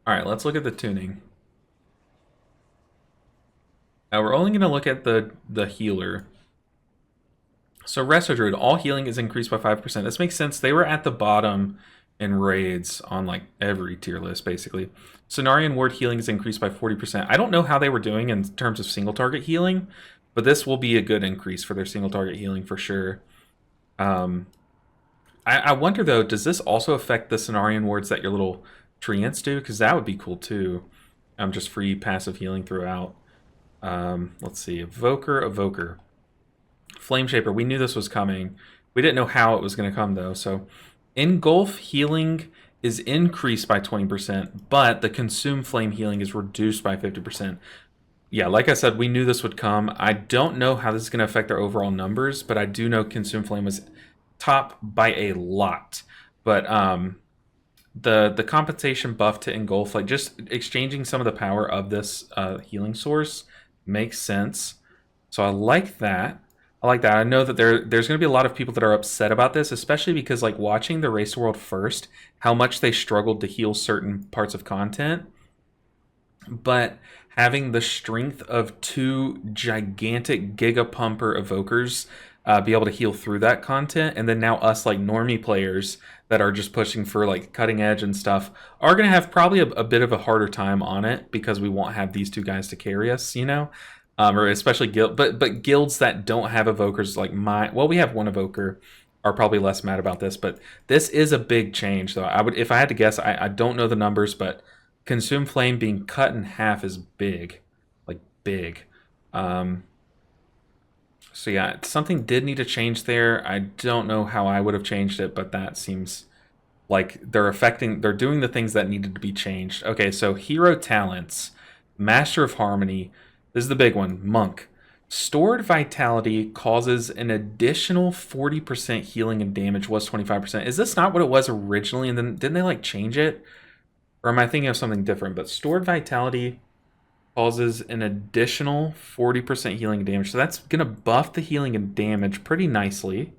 All right, let's look at the tuning. Now we're only going to look at the healer. So Resto Druid, all healing is increased by 5%. This makes sense. They were at the bottom in raids on like every tier list, basically. Cenarian Ward healing is increased by 40%. I don't know how they were doing in terms of single target healing, but this will be a good increase for their single target healing for sure. I wonder though, does this also affect the Cenarian Wards that your little treants do? Because that would be cool too. Just free passive healing throughout. Let's see, Evoker. Flame Shaper, we knew this was coming. We didn't know how it was going to come though. So Engulf healing is increased by 20%, but the Consume Flame healing is reduced by 50%. Yeah, like I said, we knew this would come. I don't know how this is going to affect our overall numbers, but I do know Consume Flame was top by a lot. But the compensation buff to Engulf, like just exchanging some of the power of this healing source makes sense. So I like that. I like that. I know that there's going to be a lot of people that are upset about this, especially because like watching the Race World first, how much they struggled to heal certain parts of content, but having the strength of two gigantic Giga Pumper Evokers be able to heal through that content, and then now us like normie players that are just pushing for like cutting edge and stuff are going to have probably a bit of a harder time on it because we won't have these two guys to carry us, you know? Or especially guild, but guilds that don't have evokers like we have one evoker, are probably less mad about this, but this is a big change though. I would, if I had to guess, I don't know the numbers, but Consume Flame being cut in half is big, like big. So yeah, something did need to change there. I don't know how I would have changed it, but that seems like they're doing the things that needed to be changed. Okay, so hero talents, Master of Harmony. This is the big one, Monk. Stored Vitality causes an additional 40% healing and damage, was 25%. Is this not what it was originally? And then didn't they like change it? Or am I thinking of something different? But Stored Vitality causes an additional 40% healing and damage. So that's going to buff the healing and damage pretty nicely,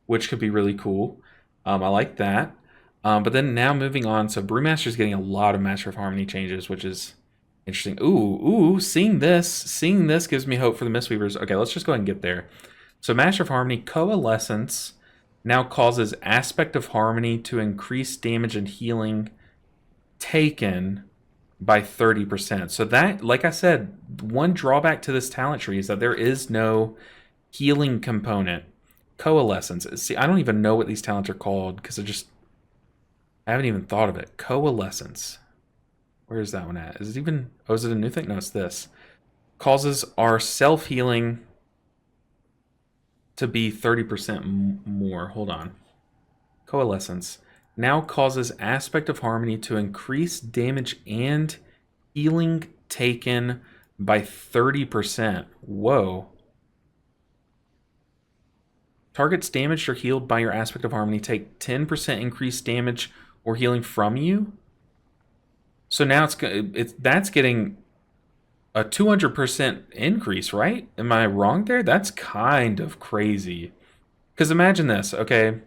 which could be really cool. I like that. But then now moving on, so Brewmaster's getting a lot of Master of Harmony changes, which is interesting. Ooh, seeing this gives me hope for the Mistweavers. Okay, let's just go ahead and get there. So Master of Harmony, Coalescence now causes Aspect of Harmony to increase damage and healing taken by 30%. So that, like I said, one drawback to this talent tree is that there is no healing component. Coalescence. See, I don't even know what these talents are called because I haven't even thought of it. Coalescence. Where is that one at? Is it even... Oh, is it a new thing? No, it's this. Causes our self-healing to be 30% more. Hold on. Coalescence. Now causes Aspect of Harmony to increase damage and healing taken by 30%. Whoa. Targets damaged or healed by your Aspect of Harmony take 10% increased damage or healing from you. So now that's getting a 200% increase, right? Am I wrong there? That's kind of crazy. Because imagine this, okay?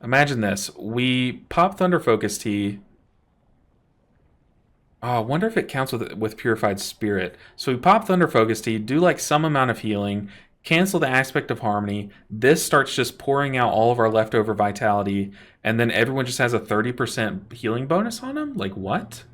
Imagine this. We pop Thunder Focus Tea. Oh, I wonder if it counts with Purified Spirit. So we pop Thunder Focus Tea, do like some amount of healing, cancel the Aspect of Harmony. This starts just pouring out all of our leftover vitality, and then everyone just has a 30% healing bonus on them? Like, what?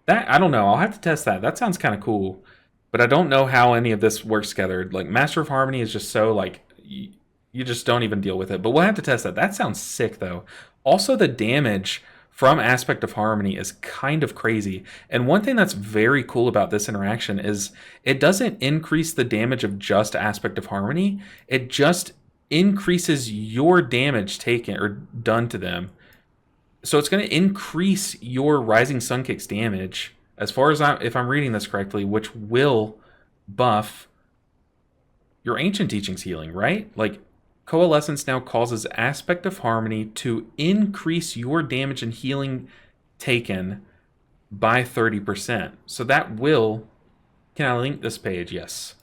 That, I don't know. I'll have to test that. That sounds kind of cool. But I don't know how any of this works together. Like, Master of Harmony is just so, like, you just don't even deal with it. But we'll have to test that. That sounds sick, though. Also, the damage from Aspect of Harmony is kind of crazy. And one thing that's very cool about this interaction is it doesn't increase the damage of just Aspect of Harmony. It just increases your damage taken or done to them. So it's going to increase your Rising Sun Kick's damage, as far as if I'm reading this correctly, which will buff your Ancient Teachings healing, right? Like, Coalescence now causes Aspect of Harmony to increase your damage and healing taken by 30%. So that will... Can I link this page? Yes.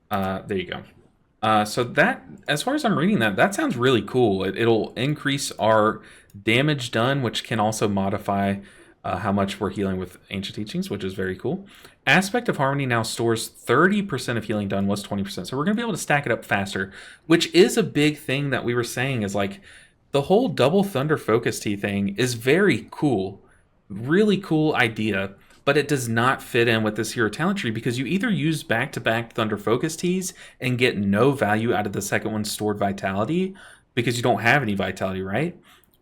There you go. So that, as far as I'm reading that, that sounds really cool. It'll increase our damage done, which can also modify how much we're healing with Ancient Teachings, which is very cool. Aspect of Harmony now stores 30% of healing done was 20%. So we're going to be able to stack it up faster, which is a big thing that we were saying is like the whole double Thunder Focus Tea thing is very cool. Really cool idea, but it does not fit in with this hero talent tree because you either use back-to-back Thunder Focus Teas and get no value out of the second one's stored vitality because you don't have any vitality, right?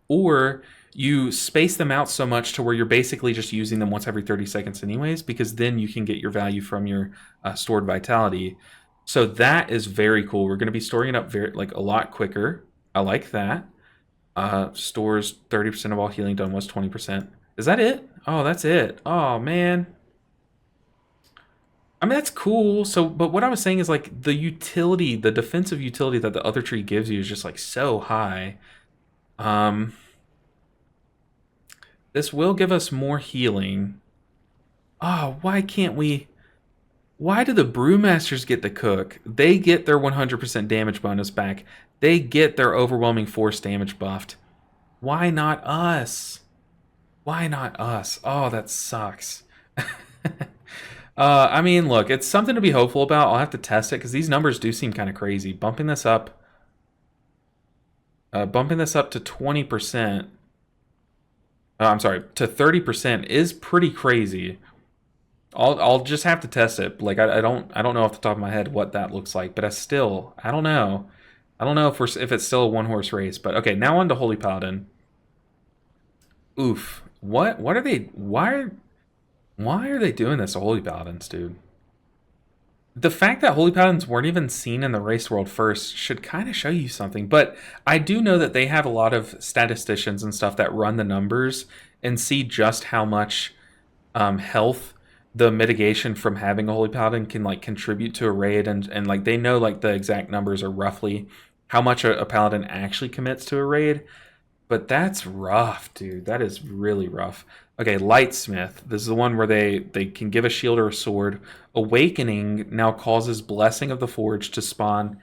Or you space them out so much to where you're basically just using them once every 30 seconds anyways, because then you can get your value from your stored vitality. So that is very cool. We're going to be storing it up very like a lot quicker. I like that. Stores 30% of all healing done was 20%. Is that it? Oh, that's it. Oh, man. I mean, that's cool. So, but what I was saying is like the utility, the defensive utility that the other tree gives you is just like so high. This will give us more healing. Oh, why can't we? Why do the Brewmasters get the cook? They get their 100% damage bonus back. They get their overwhelming force damage buffed. Why not us? Why not us? Oh, that sucks. I mean, look, it's something to be hopeful about. I'll have to test it because these numbers do seem kind of crazy. Bumping this up to 20%. I'm sorry, to 30% is pretty crazy. I'll just have to test it. Like I don't know off the top of my head what that looks like, but I don't know. I don't know if it's still a one horse race. But okay, now on to Holy Paladin. Oof. What are they? Why are they doing this to Holy Paladins, dude? The fact that Holy Paladins weren't even seen in the race world first should kind of show you something. But I do know that they have a lot of statisticians and stuff that run the numbers and see just how much health the mitigation from having a Holy Paladin can like contribute to a raid, and like they know like the exact numbers are roughly how much a Paladin actually commits to a raid. But that's rough, dude. That is really rough. Okay, Lightsmith. This is the one where they can give a shield or a sword. Awakening now causes Blessing of the Forge to spawn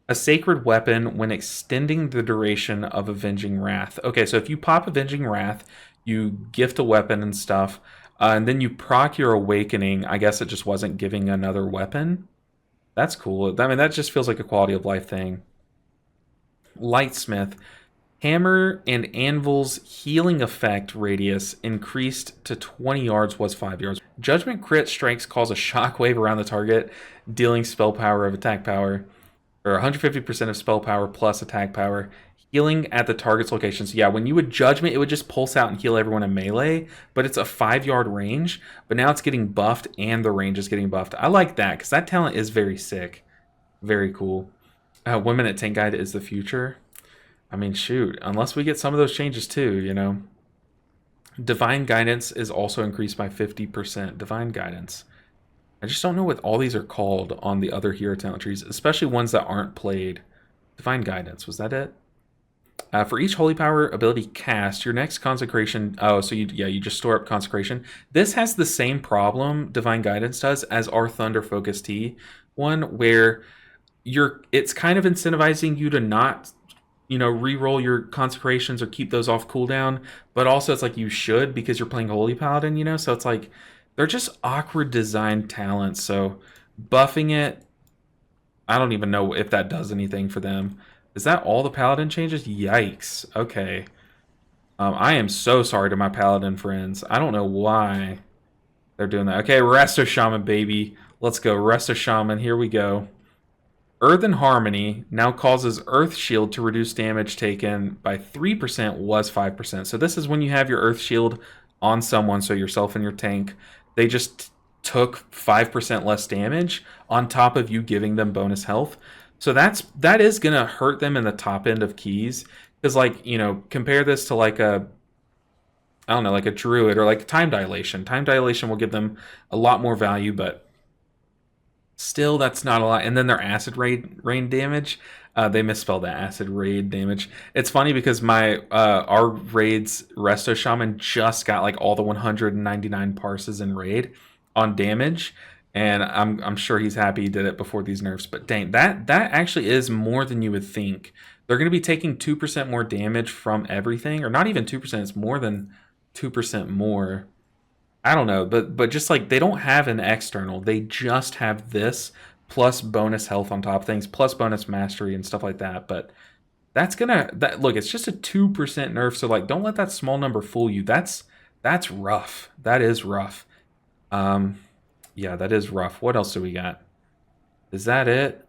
a sacred weapon when extending the duration of Avenging Wrath. Okay, so if you pop Avenging Wrath, you gift a weapon and stuff, and then you proc your Awakening. I guess it just wasn't giving another weapon. That's cool. I mean, that just feels like a quality of life thing. Lightsmith. Hammer and Anvil's healing effect radius increased to 20 yards was 5 yards. Judgment crit strikes cause a shockwave around the target, dealing spell power of attack power, or 150% of spell power plus attack power. Healing at the target's location. So yeah, when you would Judgment, it would just pulse out and heal everyone in melee, but it's a 5-yard range, but now it's getting buffed and the range is getting buffed. I like that, because that talent is very sick. Very cool. 1 minute tank guide is the future. I mean, shoot, unless we get some of those changes too, you know. Divine Guidance is also increased by 50%. Divine Guidance. I just don't know what all these are called on the other hero talent trees, especially ones that aren't played. Divine Guidance, was that it? For each Holy Power ability cast, your next Consecration... Oh, so you just store up Consecration. This has the same problem, Divine Guidance does, as our Thunder Focus Tea one, where it's kind of incentivizing you to not... re-roll your consecrations or keep those off cooldown, but also it's like you should because you're playing Holy Paladin, so it's like they're just awkward design talents. So buffing it, I don't even know if that does anything for them. Is that all the Paladin changes? Yikes. Okay. I am so sorry to my Paladin friends. I don't know why they're doing that. Okay, Resto Shaman, baby. Let's go. Resto Shaman, here we go. Earthen Harmony now causes Earth Shield to reduce damage taken by 3% was 5%. So this is when you have your Earth Shield on someone, so yourself and your tank, they just took 5% less damage on top of you giving them bonus health. So that is going to hurt them in the top end of keys. Because compare this to like a Druid or like Time Dilation. Time Dilation will give them a lot more value, but still, that's not a lot. And then their acid rain damage. They misspelled that, acid raid damage. It's funny because our raid's Resto Shaman just got like all the 199 parses in raid on damage, and I'm sure he's happy he did it before these nerfs. But dang, that actually is more than you would think they're going to be taking 2% more damage from everything, or not even 2%, it's more than 2% more. I don't know, but just like they don't have an external, they just have this plus bonus health on top of things, plus bonus mastery and stuff like that. But that's gonna that look, it's just a 2% nerf, so like don't let that small number fool you. That's rough. That is rough. Um yeah, that is rough. What else do we got? Is that it?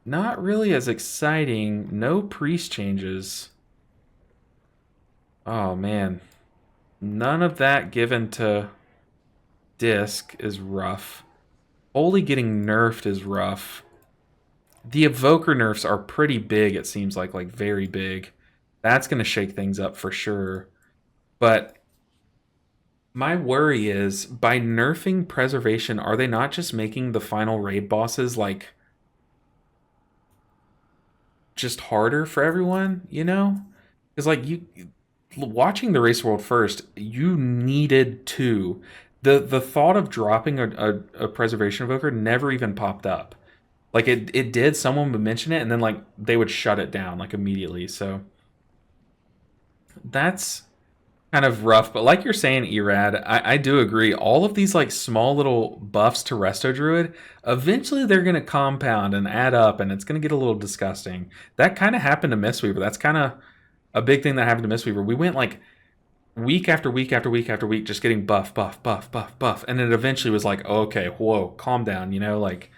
Not really as exciting. No priest changes. Oh man. None of that given to disc is rough. Holy getting nerfed is rough. The Evoker nerfs are pretty big, it seems like very big. That's going to shake things up for sure. But my worry is, by nerfing Preservation, are they not just making the final raid bosses, like, just harder for everyone, you know? Because, like, watching the Race World first, you needed to. The thought of dropping a Preservation Evoker never even popped up. Like it did, someone would mention it, and then like they would shut it down like immediately. So that's kind of rough. But like you're saying, Erad, I do agree. All of these like small little buffs to Resto Druid, eventually they're gonna compound and add up, and it's gonna get a little disgusting. That kind of happened to Mistweaver. That's kind of a big thing that happened to Mistweaver. We went like week after week after week after week just getting buff, buff, buff, buff, buff. And it eventually was like, oh, okay, whoa, calm down, you know, like.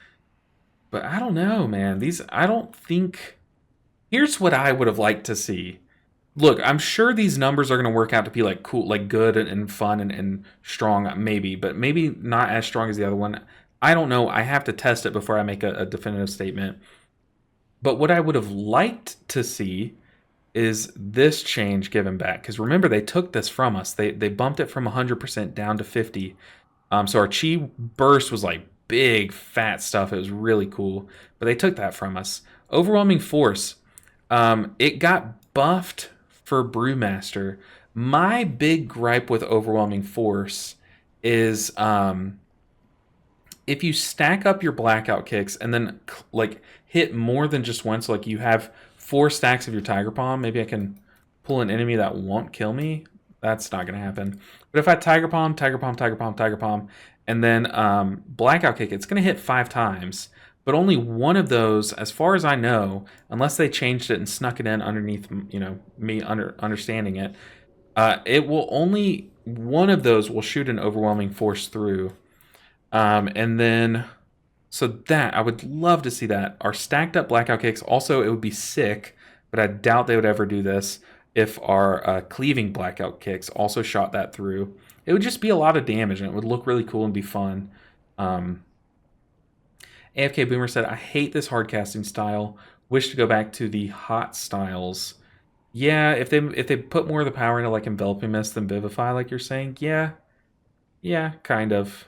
But I don't know, man. I don't think. Here's what I would have liked to see. Look, I'm sure these numbers are going to work out to be like cool, like good and fun and strong, maybe, but maybe not as strong as the other one. I don't know. I have to test it before I make a definitive statement. But what I would have liked to see is this change given back. Because remember, they took this from us. They bumped it from 100% down to 50. So our chi burst was like big fat stuff. It was really cool, but they took that from us. Overwhelming force, it got buffed for Brewmaster. My big gripe with overwhelming force is if you stack up your blackout kicks and then like hit more than just once, like you have 4 stacks of your Tiger Palm, maybe I can pull an enemy that won't kill me. That's not gonna happen. But if I Tiger Palm, Tiger Palm, Tiger Palm, Tiger Palm, and then blackout kick, it's gonna hit 5 times. But only one of those, as far as I know, unless they changed it and snuck it in underneath, you know, me understanding it, it will only one of those will shoot an overwhelming force through. And then, so that, I would love to see that. Our stacked up blackout kicks, also, it would be sick, but I doubt they would ever do this if our cleaving blackout kicks also shot that through. It would just be a lot of damage, and it would look really cool and be fun. AFK Boomer said, I hate this hard casting style. Wish to go back to the hot styles. Yeah, if they put more of the power into like Enveloping Mist than Vivify, like you're saying, yeah, kind of.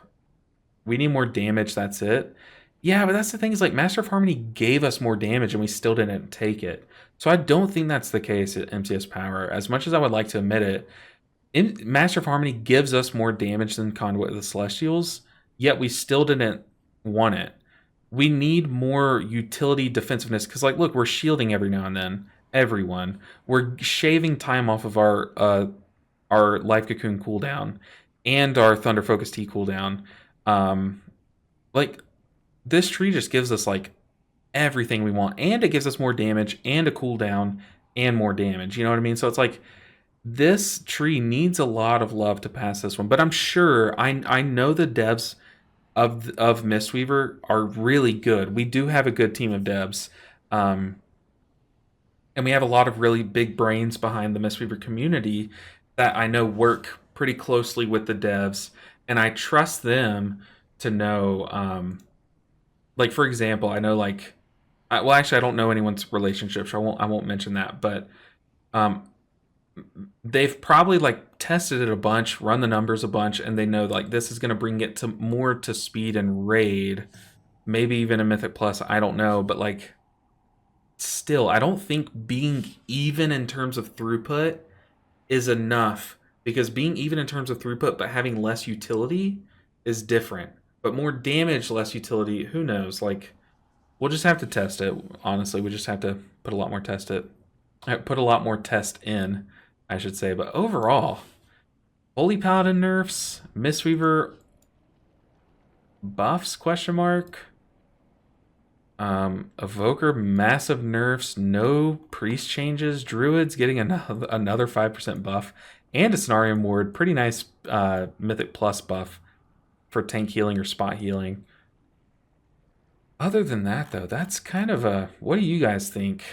We need more damage, that's it. Yeah, but that's the thing, is like Master of Harmony gave us more damage and we still didn't take it. So I don't think that's the case at MCS Power. As much as I would like to admit it, Master of Harmony gives us more damage than Conduit of the Celestials, yet we still didn't want it. We need more utility defensiveness, because like, look, we're shielding every now and then. Everyone. We're shaving time off of our Life Cocoon cooldown and our Thunder Focus T cooldown. Like, this tree just gives us like everything we want, and it gives us more damage and a cooldown and more damage, you know what I mean? So it's like this tree needs a lot of love to pass this one, but I'm sure I know the devs of Mistweaver are really good. We do have a good team of devs, and we have a lot of really big brains behind the Mistweaver community that I know work pretty closely with the devs, and I trust them to know, like, for example, I know, like, well, actually, I don't know anyone's relationship, so I won't mention that, but they've probably, like, tested it a bunch, run the numbers a bunch, and they know, like, this is going to bring it to more to speed and raid, maybe even a Mythic Plus, I don't know, but, like, still, I don't think being even in terms of throughput is enough, because being even in terms of throughput but having less utility is different. But more damage, less utility, who knows? Like, We'll just have to test it. Honestly, we just have to put a lot more put a lot more test in, I should say. But overall, Holy Paladin nerfs, Mistweaver buffs, question mark. Evoker massive nerfs, no priest changes, Druids getting another 5% buff, and a Cenarium Ward, pretty nice Mythic Plus buff for tank healing or spot healing. Other than that, though, that's kind of a... What do you guys think?